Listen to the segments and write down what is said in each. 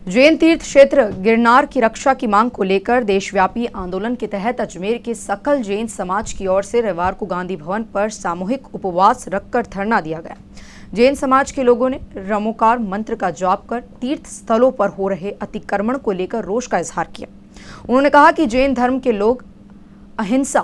जैन तीर्थ क्षेत्र गिरनार की रक्षा की मांग को लेकर देशव्यापी आंदोलन के तहत अजमेर के सकल जैन समाज की ओर से रविवार को गांधी भवन पर सामूहिक उपवास रखकर धरना दिया गया। जैन समाज के लोगों ने रमोकार मंत्र का जाप कर तीर्थ स्थलों पर हो रहे अतिक्रमण को लेकर रोष का इजहार किया। उन्होंने कहा कि जैन धर्म के लोग अहिंसा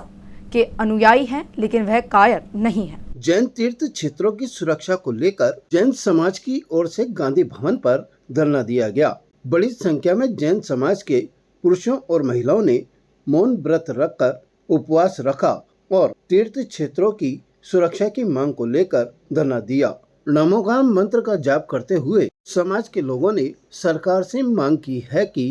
के अनुयायी हैं, लेकिन वह कायर नहीं है। जैन तीर्थ क्षेत्रों की सुरक्षा को लेकर जैन समाज की ओर से गांधी भवन पर धरना दिया गया। बड़ी संख्या में जैन समाज के पुरुषों और महिलाओं ने मौन व्रत रखकर उपवास रखा और तीर्थ क्षेत्रों की सुरक्षा की मांग को लेकर धरना दिया। नमोकार मंत्र का जाप करते हुए समाज के लोगों ने सरकार से मांग की है कि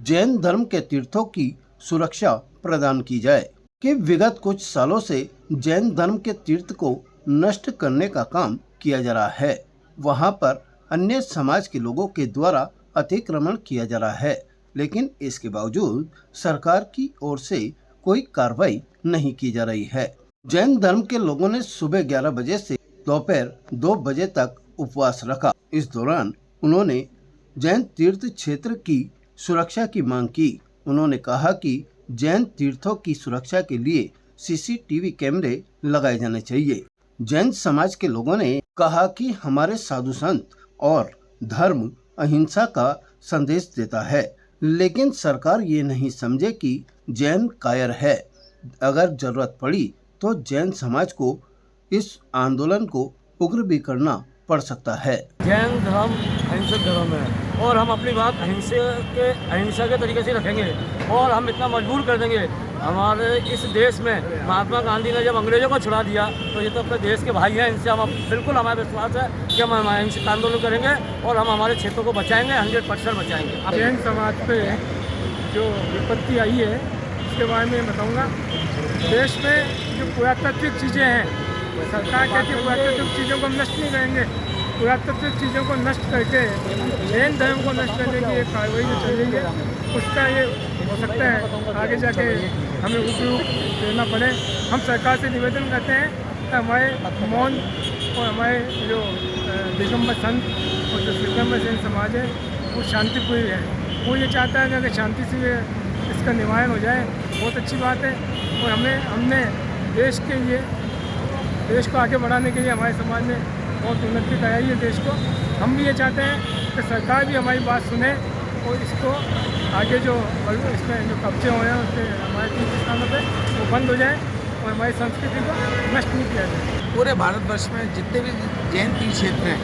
जैन धर्म के तीर्थों की सुरक्षा प्रदान की जाए कि विगत कुछ सालों से जैन धर्म के तीर्थ को नष्ट करने का काम किया जा रहा है। वहां पर अन्य समाज के लोगों के द्वारा अतिक्रमण किया जा रहा है, लेकिन इसके बावजूद सरकार की ओर से कोई कार्रवाई नहीं की जा रही है। जैन धर्म के लोगों ने सुबह 11 बजे से दोपहर 2 बजे तक उपवास रखा। इस दौरान उन्होंने जैन तीर्थ क्षेत्र की सुरक्षा की मांग की। उन्होंने कहा कि जैन तीर्थों की सुरक्षा के लिए सीसीटीवी कैमरे लगाए जाने चाहिए। जैन समाज के लोगों ने कहा कि हमारे साधु संत और धर्म अहिंसा का संदेश देता है, लेकिन सरकार ये नहीं समझे कि जैन कायर है। अगर जरूरत पड़ी तो जैन समाज को इस आंदोलन को उग्र भी करना पड़ सकता है। जैन धर्म अहिंसक धर्म है और हम अपनी बात अहिंसा के तरीके से रखेंगे और हम इतना मजबूर कर देंगे। हमारे इस देश में महात्मा गांधी ने जब अंग्रेजों को छुड़ा दिया तो ये तो अपने देश के भाई हैं। इनसे हम बिल्कुल हमारा विश्वास है कि हम अहिंसक आंदोलन करेंगे और हम हमारे क्षेत्रों को बचाएंगे, 100% बचाएंगे। जैन समाज पे जो विपत्ति आई है उसके बारे में बताऊँगा। देश में जो पुरातात्विक चीज़ें हैं, सरकार कहती है पुरातात्विक चीज़ों को नष्ट नहीं करेंगे। पुरातात्विक चीज़ों को नष्ट करके जैन धर्म को नष्ट करने की एक कार्रवाई जो चल रही है, उसका ये हो सकता है आगे जाके हमें उपयोग देना पड़े। हम सरकार से निवेदन करते हैं कि हमारे मौन और हमारे जो दिगंबर संत और जो दिगंबर जैन समाज है वो शांतिपूर्ण है। वो ये चाहता है कि अगर शांति से इसका निवारण हो जाए बहुत अच्छी बात है। और हमने देश के लिए देश को आगे बढ़ाने के लिए हमारे समाज ने बहुत उन्नति कराई है देश को। हम भी ये चाहते हैं कि सरकार भी हमारी बात सुने और इसको आगे जो इसमें जो कब्जे हो रहे हैं उसके हमारे तीर्थ स्थानों पे वो बंद हो जाए और हमारी संस्कृति को नष्ट नहीं किया जाए। पूरे भारतवर्ष में जितने भी जैन तीर्थ क्षेत्र हैं,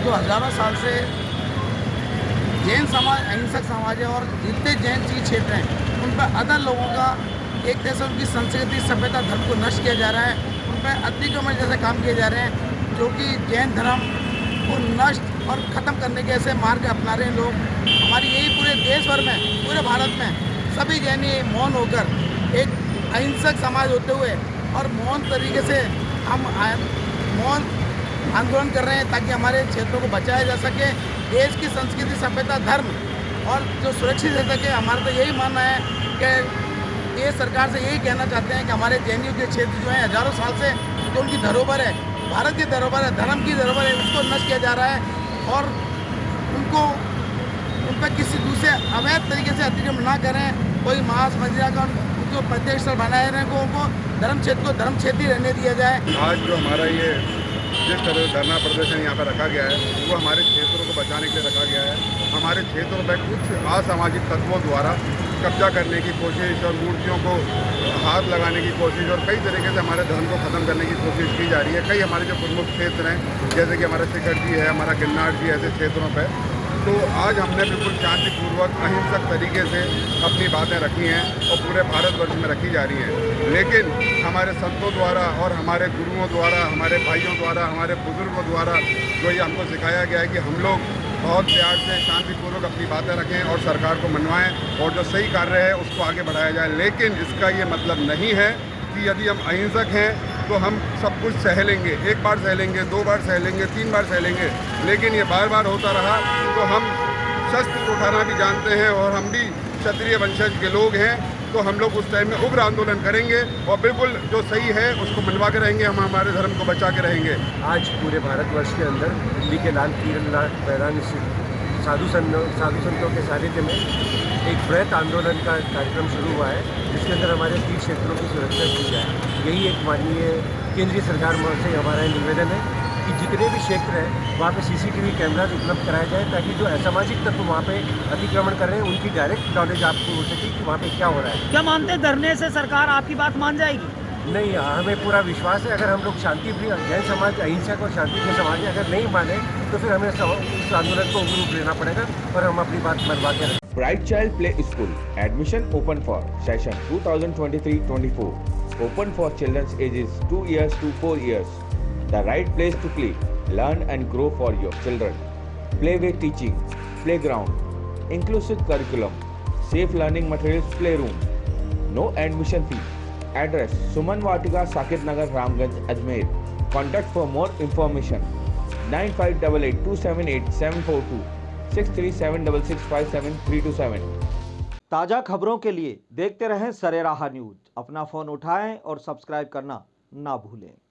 जो हज़ारों साल से जैन समाज अहिंसक समाज है और जितने जैन तीर्थ क्षेत्र हैं उन पर अदर लोगों का एक तरह से उनकी संस्कृति सभ्यता धर्म को नष्ट किया जा रहा है। उन पर अतिक्रमण जैसे काम किए जा रहे हैं, जो कि जैन धर्म को नष्ट और ख़त्म करने के ऐसे मार्ग अपना रहे हैं लोग। हमारी यही पूरे देश भर में, पूरे भारत में सभी जैनी मौन होकर एक अहिंसक समाज होते हुए और मौन तरीके से हम मौन आंदोलन कर रहे हैं ताकि हमारे क्षेत्रों को बचाया जा सके, देश की संस्कृति सभ्यता धर्म और जो सुरक्षित रह सके। हमारा तो यही मानना है कि ये सरकार से यही कहना चाहते हैं कि हमारे जैनियों के क्षेत्र जो है हज़ारों साल से जो उनकी धरोहर है, भारत की धरोहर है, धर्म की धरोहर है, उसको नष्ट किया जा रहा है और उन पर किसी दूसरे अवैध तरीके से अतिक्रमण ना करें। कोई मांस मदिरा का उनको प्रत्येक स्थल बनाए रहे को उनको धर्म क्षेत्र को धर्म क्षेत्र ही रहने दिया जाए। आज जो हमारा ये जिस तरह धरना प्रदर्शन यहाँ पर रखा गया है वो हमारे क्षेत्रों को बचाने के लिए रखा गया है। हमारे क्षेत्रों पर कुछ असामाजिक तत्वों द्वारा कब्जा करने की कोशिश और मूर्तियों को हाथ लगाने की कोशिश और कई तरीके से हमारे धर्म को ख़त्म करने की कोशिश की जा रही है। कई हमारे जो प्रमुख क्षेत्र हैं जैसे कि हमारा शिखर जी है, हमारा गिरनार जी, ऐसे क्षेत्रों पर तो आज हमने बिल्कुल शांतिपूर्वक अहिंसक तरीके से अपनी बातें रखी हैं और पूरे भारतवर्ष में रखी जा रही हैं। लेकिन हमारे संतों द्वारा और हमारे गुरुओं द्वारा, हमारे भाइयों द्वारा, हमारे बुजुर्गों द्वारा जो ये हमको सिखाया गया है कि हम लोग बहुत प्यार से शांतिपूर्वक अपनी बातें रखें और सरकार को मनवाएं और जो सही कार्य है उसको आगे बढ़ाया जाए। लेकिन इसका ये मतलब नहीं है कि यदि हम अहिंसक हैं तो हम सब कुछ सह लेंगे। 1 बार सह लेंगे, 2 बार सह लेंगे, 3 बार सह लेंगे, लेकिन ये बार बार होता रहा तो हम शस्त्र उठाना भी जानते हैं और हम भी क्षत्रिय वंशज के लोग हैं। तो हम लोग उस टाइम में उग्र आंदोलन करेंगे और बिल्कुल जो सही है उसको मनवा के रहेंगे, हम हमारे धर्म को बचा के रहेंगे। आज पूरे भारतवर्ष के अंदर दिल्ली के लाल किले मैदान साधु संतों के सानिध्य में एक बृहत आंदोलन का कार्यक्रम शुरू हुआ है, जिसके अंदर हमारे तीर्थ क्षेत्रों की सुरक्षा की जाए। यही एक माननीय केंद्रीय सरकार से हमारा निवेदन है कि जितने भी क्षेत्र हैं वहाँ पे CCTV कैमराज उपलब्ध कराए जाए, ताकि जो असामाजिक तत्व वहाँ पे अतिक्रमण कर रहे हैं उनकी डायरेक्ट नॉलेज आपको हो सके कि वहाँ पे क्या हो रहा है। क्या मानते हैं धरने से सरकार आपकी बात मान जाएगी? नहीं, हमें पूरा विश्वास है। अगर हम लोग शांति प्रिय जैन समाज अहिंसक और शांति प्रिय समाज है, अगर नहीं माने तो फिर हमें इस आंदोलन को रूप लेना पड़ेगा और हम अपनी बात मनवा के रखें। Bright Child Play School admission open for session 2023-24, open for children's ages 2 years to 4 years. The right place to play, learn and grow for your children. Playway teaching, playground, inclusive curriculum, safe learning materials, playroom. No admission fee. Address Suman Vatika, Sakit Nagar, Ramganj, Ajmer. Contact for more information 9588278742 6376657327। ताज़ा खबरों के लिए देखते रहें सरेराह news. अपना phone उठाएं और subscribe करना ना भूलें।